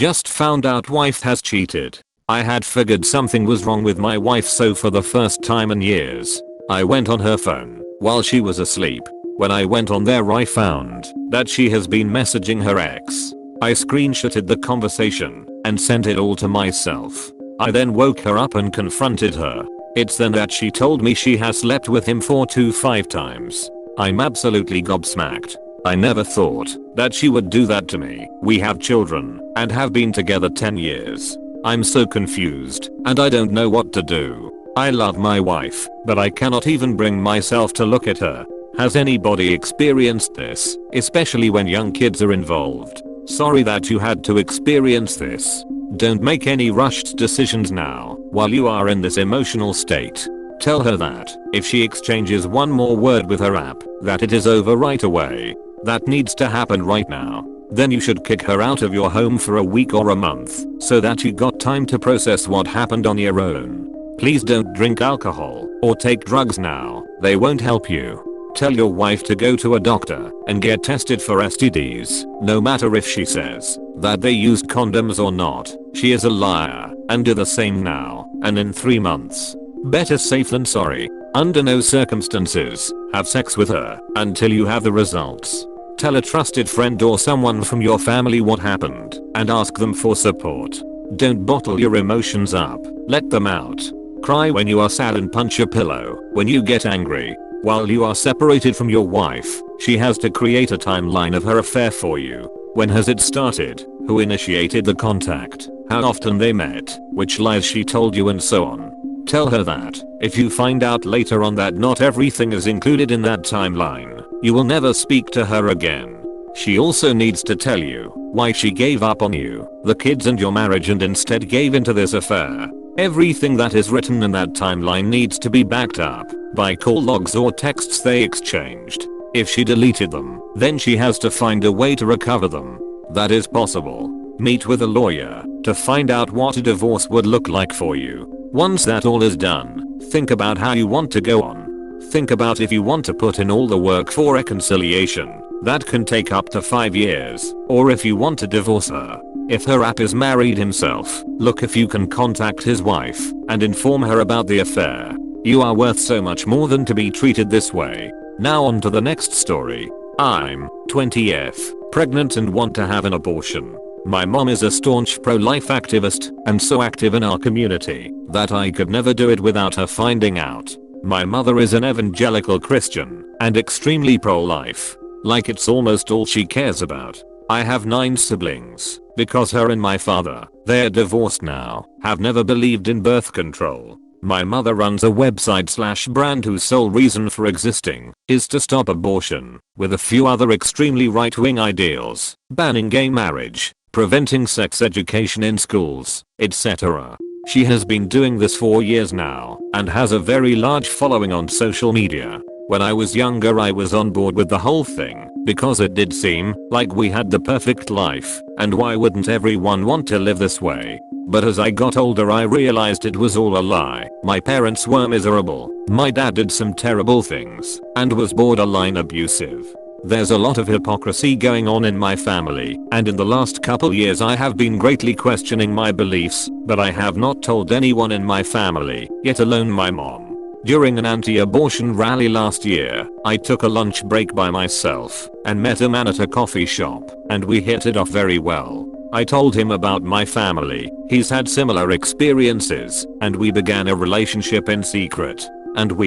Just found out wife has cheated. I had figured something was wrong with my wife, so for the first time in years, I went on her phone while she was asleep. When I went on there I found that she has been messaging her ex. I screenshotted the conversation and sent it all to myself. I then woke her up and confronted her. It's then that she told me she has slept with him 4 to 5 times. I'm absolutely gobsmacked. I never thought that she would do that to me. We have children and have been together 10 years. I'm so confused and I don't know what to do. I love my wife, but I cannot even bring myself to look at her. Has anybody experienced this, especially when young kids are involved? Sorry that you had to experience this. Don't make any rushed decisions now while you are in this emotional state. Tell her that if she exchanges one more word with her app, that it is over right away. That needs to happen right now. Then you should kick her out of your home for a week or a month so that you got time to process what happened on your own. Please don't drink alcohol or take drugs now. They won't help you. Tell your wife to go to a doctor and get tested for STDs, no matter if she says that they used condoms or not. She is a liar, and do the same now and in 3 months. Better safe than sorry. Under no circumstances, have sex with her until you have the results. Tell a trusted friend or someone from your family what happened and ask them for support. Don't bottle your emotions up, let them out. Cry when you are sad and punch a pillow when you get angry. While you are separated from your wife, she has to create a timeline of her affair for you. When has it started? Who initiated the contact? How often they met? Which lies she told you, and so on. Tell her that if you find out later on that not everything is included in that timeline, you will never speak to her again. She also needs to tell you why she gave up on you, the kids and your marriage, and instead gave into this affair. Everything that is written in that timeline needs to be backed up by call logs or texts they exchanged. If she deleted them, then she has to find a way to recover them. That is possible. Meet with a lawyer to find out what a divorce would look like for you. Once that all is done, think about how you want to go on. Think about if you want to put in all the work for reconciliation. That can take up to 5 years. Or if you want to divorce her. If her app is married himself, look if you can contact his wife and inform her about the affair. You are worth so much more than to be treated this way. Now on to the next story. I'm 20th, pregnant and want to have an abortion. My mom is a staunch pro-life activist and so active in our community that I could never do it without her finding out. My mother is an evangelical Christian and extremely pro-life. Like it's almost all she cares about. I have 9 siblings. Because her and my father, they're divorced now, have never believed in birth control. My mother runs a website/brand whose sole reason for existing is to stop abortion, with a few other extremely right-wing ideals, banning gay marriage, preventing sex education in schools, etc. She has been doing this for years now and has a very large following on social media. When I was younger I was on board with the whole thing because it did seem like we had the perfect life, and why wouldn't everyone want to live this way? But as I got older I realized it was all a lie. My parents were miserable, my dad did some terrible things, and was borderline abusive. There's a lot of hypocrisy going on in my family, and in the last couple years I have been greatly questioning my beliefs, but I have not told anyone in my family, yet alone my mom. During an anti-abortion rally last year, I took a lunch break by myself and met a man at a coffee shop, and we hit it off very well. I told him about my family, he's had similar experiences, and we began a relationship in secret. And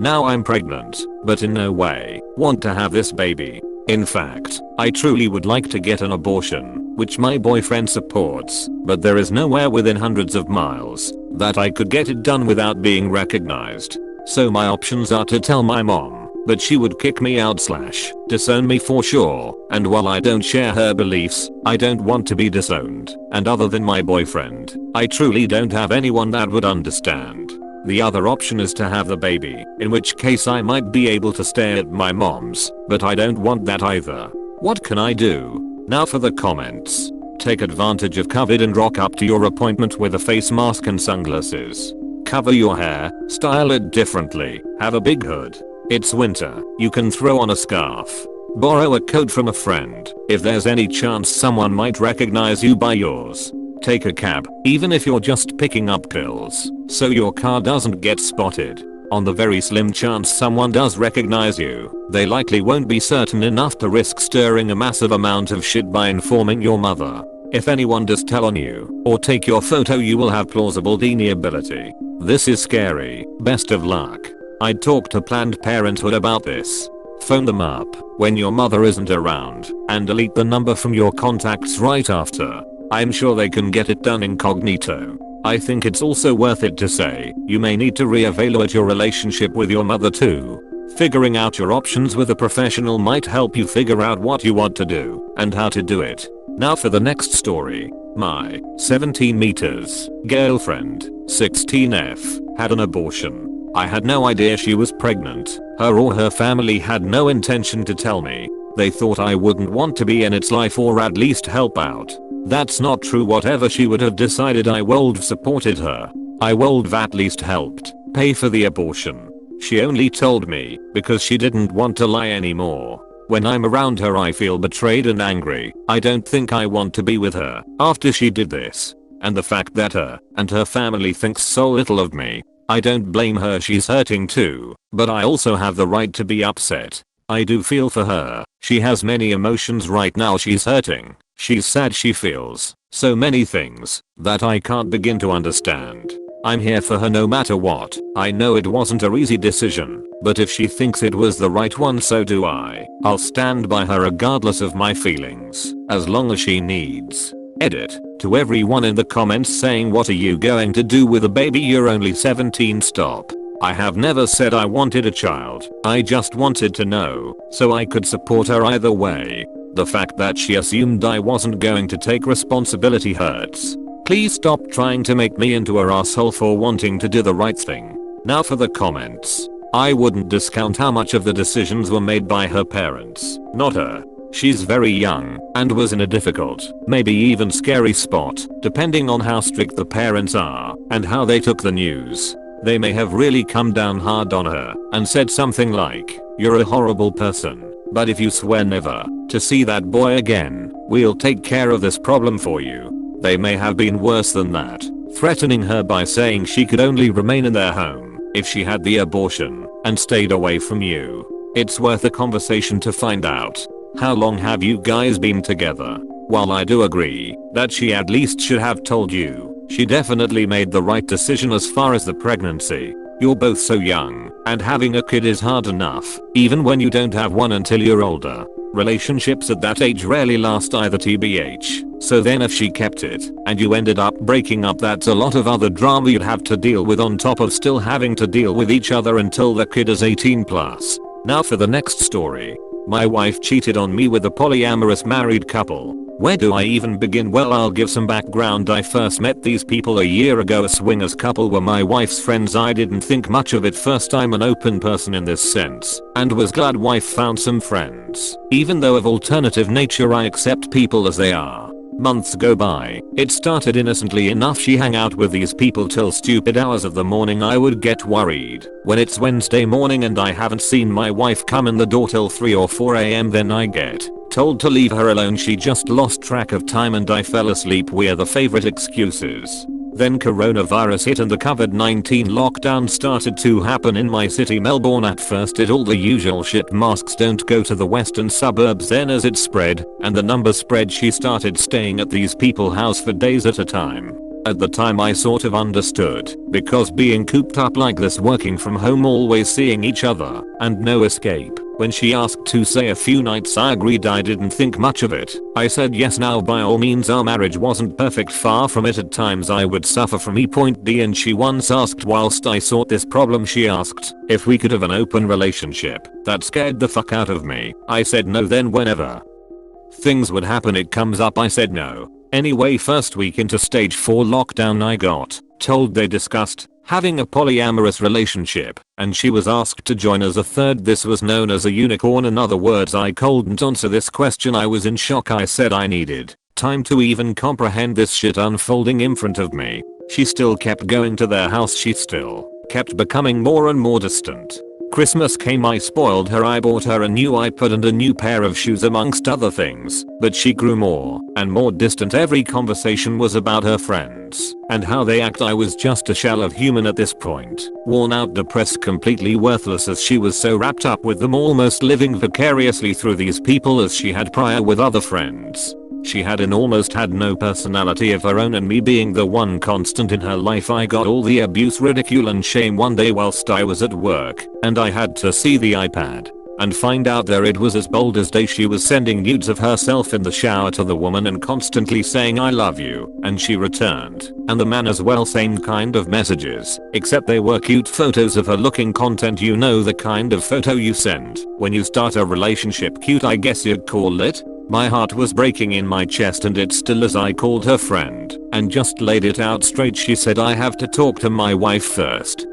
now I'm pregnant, but in no way want to have this baby. In fact, I truly would like to get an abortion, which my boyfriend supports, but there is nowhere within hundreds of miles that I could get it done without being recognized. So my options are to tell my mom, but she would kick me out/disown me for sure, and while I don't share her beliefs, I don't want to be disowned, and other than my boyfriend, I truly don't have anyone that would understand. The other option is to have the baby, in which case I might be able to stay at my mom's, but I don't want that either. What can I do? Now for the comments. Take advantage of COVID and rock up to your appointment with a face mask and sunglasses. Cover your hair, style it differently, have a big hood. It's winter, you can throw on a scarf. Borrow a coat from a friend if there's any chance someone might recognize you by yours. Take a cab, even if you're just picking up pills, so your car doesn't get spotted. On the very slim chance someone does recognize you, they likely won't be certain enough to risk stirring a massive amount of shit by informing your mother. If anyone does tell on you or take your photo, you will have plausible deniability. This is scary. Best of luck. I'd talk to Planned Parenthood about this. Phone them up when your mother isn't around and delete the number from your contacts right after. I'm sure they can get it done incognito. I think it's also worth it to say you may need to reevaluate your relationship with your mother too. Figuring out your options with a professional might help you figure out what you want to do and how to do it. Now for the next story. My 17 meters girlfriend, 16F, had an abortion. I had no idea she was pregnant. Her or her family had no intention to tell me. They thought I wouldn't want to be in its life or at least help out. That's not true. Whatever she would have decided, I would've supported her. I would've at least helped pay for the abortion. She only told me because she didn't want to lie anymore. When I'm around her I feel betrayed and angry. I don't think I want to be with her after she did this. And the fact that her and her family thinks so little of me. I don't blame her, she's hurting too, but I also have the right to be upset. I do feel for her. She has many emotions right now. She's hurting. She's sad. She feels so many things that I can't begin to understand. I'm here for her no matter what. I know it wasn't a easy decision, but if she thinks it was the right one, so do I. I'll stand by her regardless of my feelings, as long as she needs. Edit. To everyone in the comments saying what are you going to do with a baby, you're only 17, stop. I have never said I wanted a child. I just wanted to know so I could support her either way. The fact that she assumed I wasn't going to take responsibility hurts. Please stop trying to make me into her asshole for wanting to do the right thing. Now for the comments. I wouldn't discount how much of the decisions were made by her parents, not her. She's very young and was in a difficult, maybe even scary spot, depending on how strict the parents are and how they took the news. They may have really come down hard on her and said something like, "You're a horrible person, but if you swear never to see that boy again, we'll take care of this problem for you." They may have been worse than that, threatening her by saying she could only remain in their home if she had the abortion and stayed away from you. It's worth a conversation to find out. How long have you guys been together? While I do agree that she at least should have told you, she definitely made the right decision as far as the pregnancy. You're both so young, and having a kid is hard enough, even when you don't have one until you're older. Relationships at that age rarely last either, tbh. So then if she kept it and you ended up breaking up, that's a lot of other drama you'd have to deal with on top of still having to deal with each other until the kid is 18 plus. Now for the next story. My wife cheated on me with a polyamorous married couple. Where do I even begin? Well, I'll give some background. I first met these people a year ago. A swingers couple were my wife's friends. I didn't think much of it first. I'm an open person in this sense and was glad wife found some friends. Even though of alternative nature, I accept people as they are. Months go by. It started innocently enough. She hang out with these people till stupid hours of the morning. I would get worried when it's Wednesday morning and I haven't seen my wife come in the door till 3 or 4 am. Then I get told to leave her alone. She just lost track of time and I fell asleep. We're the favorite excuses. Then coronavirus hit and the COVID-19 lockdown started to happen in my city, Melbourne. At first it all the usual shit, masks don't go to the western suburbs. Then as it spread and the numbers spread, she started staying at these people's house for days at a time. At the time I sort of understood, because being cooped up like this, working from home, always seeing each other and no escape. When she asked to stay a few nights, I agreed. I didn't think much of it. I said yes. Now by all means, our marriage wasn't perfect, far from it. At times I would suffer from E.D, and she once asked whilst I sought this problem, she asked if we could have an open relationship. That scared the fuck out of me. I said no. Then whenever things would happen it comes up, I said no. Anyway, first week into stage 4 lockdown, I got told they discussed having a polyamorous relationship, and she was asked to join as a third. This was known as a unicorn. In other words, I couldn't answer this question. I was in shock. I said I needed time to even comprehend this shit unfolding in front of me. She still kept going to their house. She still kept becoming more and more distant. Christmas came, I spoiled her. I bought her a new iPad and a new pair of shoes amongst other things, but she grew more and more distant. Every conversation was about her friends and how they act. I was just a shell of human at this point, worn out, depressed, completely worthless, as she was so wrapped up with them, almost living vicariously through these people as she had prior with other friends. She had and almost had no personality of her own, and me being the one constant in her life, I got all the abuse, ridicule and shame one day whilst I was at work, and I had to see the iPad and find out there it was as bold as day. She was sending nudes of herself in the shower to the woman and constantly saying I love you, and she returned, and the man as well, same kind of messages, except they were cute photos of her looking content. You know, the kind of photo you send when you start a relationship. Cute, I guess you'd call it. My heart was breaking in my chest, and it still is. I called her friend and just laid it out straight. She said I have to talk to my wife first.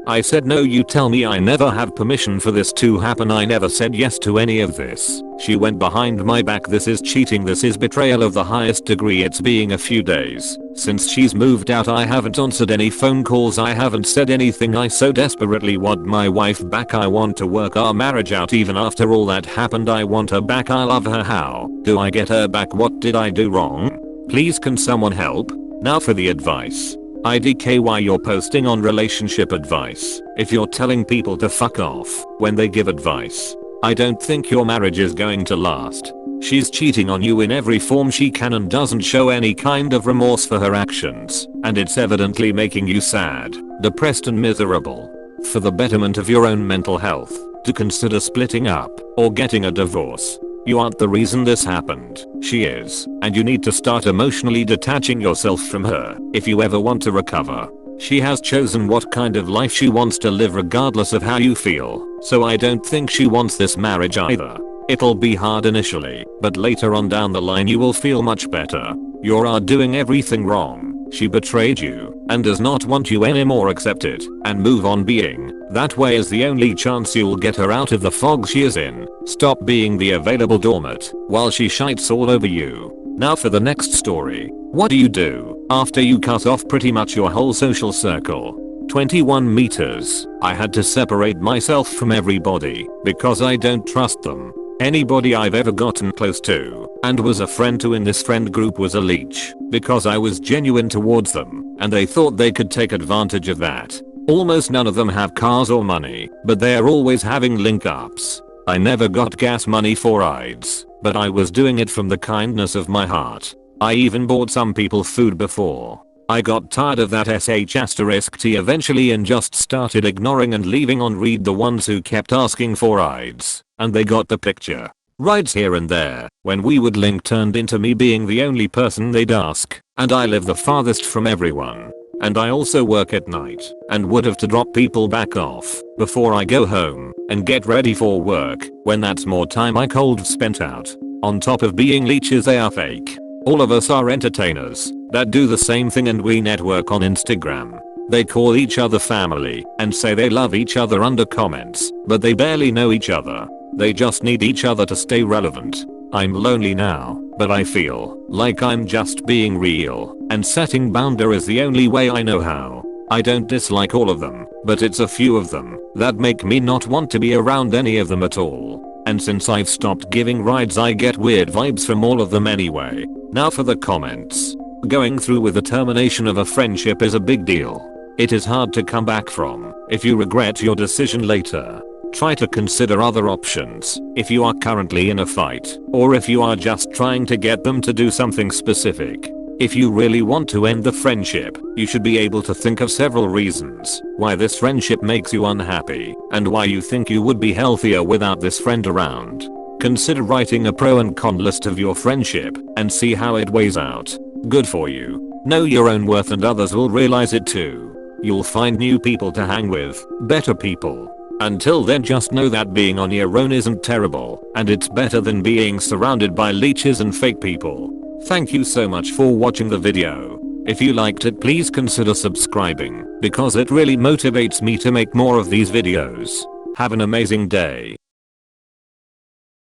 I said no, you tell me I never have permission for this to happen. I never said yes to any of this. She went behind my back. This is cheating. This is betrayal of the highest degree. It's being a few days since she's moved out. I haven't answered any phone calls. I haven't said anything. I so desperately want my wife back. I want to work our marriage out. Even after all that happened, I want her back. I love her. How do I get her back? What did I do wrong? Please, can someone help? Now for the advice. IDK, why you're posting on relationship advice if you're telling people to fuck off when they give advice? I don't think your marriage is going to last. She's cheating on you in every form she can and doesn't show any kind of remorse for her actions, and it's evidently making you sad, depressed and miserable. For the betterment of your own mental health, to consider splitting up or getting a divorce. You aren't the reason this happened. She is, and you need to start emotionally detaching yourself from her if you ever want to recover. She has chosen what kind of life she wants to live regardless of how you feel, so I don't think she wants this marriage either. It'll be hard initially, but later on down the line you will feel much better. You are doing everything wrong. She betrayed you and does not want you anymore. Accept it and move on. Being that way is the only chance you'll get her out of the fog she is in. Stop being the available doormat while she shites all over you. Now for the next story. What do you do after you cut off pretty much your whole social circle? 21 meters. I had to separate myself from everybody because I don't trust them. Anybody I've ever gotten close to and was a friend to in this friend group was a leech because I was genuine towards them, and they thought they could take advantage of that. Almost none of them have cars or money, but they are always having link ups. I never got gas money for rides, but I was doing it from the kindness of my heart. I even bought some people food before. I got tired of that **T eventually and just started ignoring and leaving on read the ones who kept asking for rides, and they got the picture. Rides here and there when we would link turned into me being the only person they'd ask, and I live the farthest from everyone. And I also work at night and would have to drop people back off before I go home and get ready for work when that's more time I could spent out. On top of being leeches, they are fake. All of us are entertainers that do the same thing, and we network on Instagram. They call each other family and say they love each other under comments, but they barely know each other. They just need each other to stay relevant. I'm lonely now, but I feel like I'm just being real, and setting boundaries the only way I know how. I don't dislike all of them, but it's a few of them that make me not want to be around any of them at all. And since I've stopped giving rides, I get weird vibes from all of them anyway. Now for the comments. Going through with the termination of a friendship is a big deal. It is hard to come back from if you regret your decision later. Try to consider other options if you are currently in a fight, or if you are just trying to get them to do something specific. If you really want to end the friendship, you should be able to think of several reasons why this friendship makes you unhappy and why you think you would be healthier without this friend around. Consider writing a pro and con list of your friendship and see how it weighs out. Good for you. Know your own worth, and others will realize it too. You'll find new people to hang with, better people. Until then, just know that being on your own isn't terrible, and it's better than being surrounded by leeches and fake people. Thank you so much for watching the video. If you liked it, please consider subscribing because it really motivates me to make more of these videos. Have an amazing day.